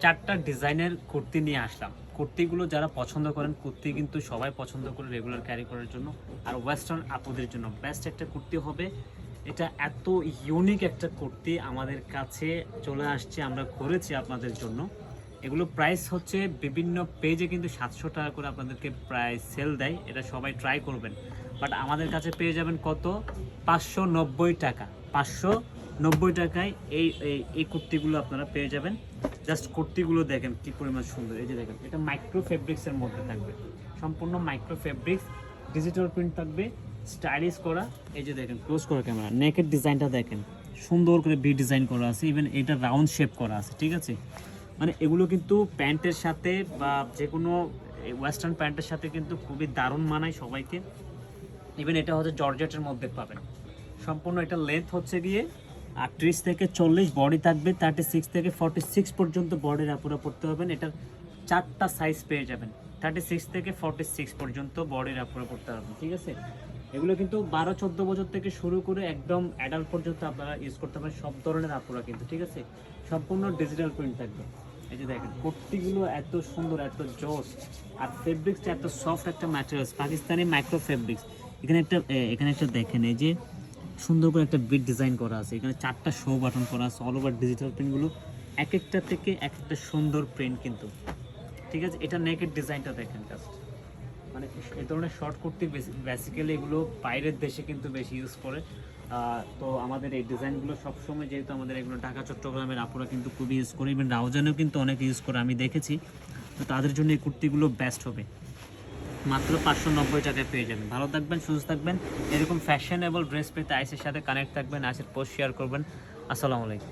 চারটা ডিজাইনের কুর্তি নিয়ে আসলাম। কুর্তিগুলো যারা পছন্দ করেন, কুর্তি কিন্তু সবাই পছন্দ করে রেগুলার ক্যারি করার জন্য। আর ওয়েস্টার্ন আপুদের জন্য বেস্ট একটা কুর্তি হবে এটা। এত ইউনিক একটা কুর্তি আমাদের কাছে চলে আসছে, আমরা করেছি আপনাদের জন্য। এগুলো প্রাইস হচ্ছে বিভিন্ন পেজে কিন্তু 700 টাকা করে আপনাদেরকে প্রাইস সেল দেয়, এটা সবাই ট্রাই করবেন। বাট আমাদের কাছে পেয়ে যাবেন কত? 590 টাকা। 590 টাকায় এই এই কুর্তিগুলো আপনারা পেয়ে যাবেন। জাস্ট কুর্তিগুলো দেখেন কি পরিমাণ সুন্দর। এই যে দেখেন, এটা মাইক্রো ফেব্রিক্সের মধ্যে থাকবে, সম্পূর্ণ মাইক্রো ফেব্রিক্স, ডিজিটাল প্রিন্ট থাকবে, স্টাইলিশ করা। এই যে দেখেন, ক্লোজ করা ক্যামেরা, নেকের ডিজাইনটা দেখেন, সুন্দর করে বি ডিজাইন করা আছে, ইভেন এটা রাউন্ড শেপ করা আছে, ঠিক আছে। মানে এগুলো কিন্তু প্যান্টের সাথে বা যে কোনো ওয়েস্টার্ন প্যান্টের সাথে কিন্তু খুবই দারুণ মানায় সবাইকে। ইভেন এটা হচ্ছে জর্জেটের মধ্যে পাবেন। সম্পূর্ণ এটা লেন্থ হচ্ছে গিয়ে 38 থেকে 40, বডি থাকবে 36 থেকে 46 পর্যন্ত বডির আপুরা পড়তে পারবেন। এটার চারটা সাইজ পেয়ে যাবেন, 36 থেকে 46 পর্যন্ত বডির আপুরা পড়তে পারবেন, ঠিক আছে। এগুলো কিন্তু 12-14 বছর থেকে শুরু করে একদম অ্যাডাল্ট পর্যন্ত আপনারা ইউজ করতে পারেন, সব ধরনের আপুরা কিন্তু, ঠিক আছে। সম্পূর্ণ ডিজিটাল প্রিন্ট থাকবে। এই যে দেখেন, কুর্তিগুলো এত সুন্দর, এত জোস, আর ফেব্রিক্সটা এত সফট একটা ম্যাটেরিয়ালস, পাকিস্তানি মাইক্রো ফেব্রিক্স। এখানে একটা দেখেন, এই যে সুন্দর করে একটা বিট ডিজাইন করা আছে, এখানে 4টা শো বাটন করা আছে, অল ওভার ডিজিটাল প্রিন্টগুলো এক একটা থেকে এক একটা সুন্দর প্রিন্ট কিন্তু, ঠিক আছে। এটা নেকের ডিজাইনটা দেখেন জাস্ট, মানে এই ধরনের শর্ট কুর্তি বেসিক্যালি এগুলো বাইরের দেশে কিন্তু বেশি ইউজ করে। তো আমাদের এই ডিজাইনগুলো সবসময়, যেহেতু আমাদের এগুলো ঢাকা চট্টগ্রামের আপুরা কিন্তু খুবই ইউজ করে, ইভেন রাউজানেও কিন্তু অনেক ইউজ করে, আমি দেখেছি। তো তাদের জন্য এই কুর্তিগুলো বেস্ট হবে। মাত্র 590 টাকায় পেয়ে যাবেন। ভালো থাকবেন, সুস্থ থাকবেন। এরকম ফ্যাশনেবল ড্রেস পেতে আইসের সাথে কানেক্ট থাকবেন, আইসের পোস্ট শেয়ার করবেন। আসসালামু আলাইকুম।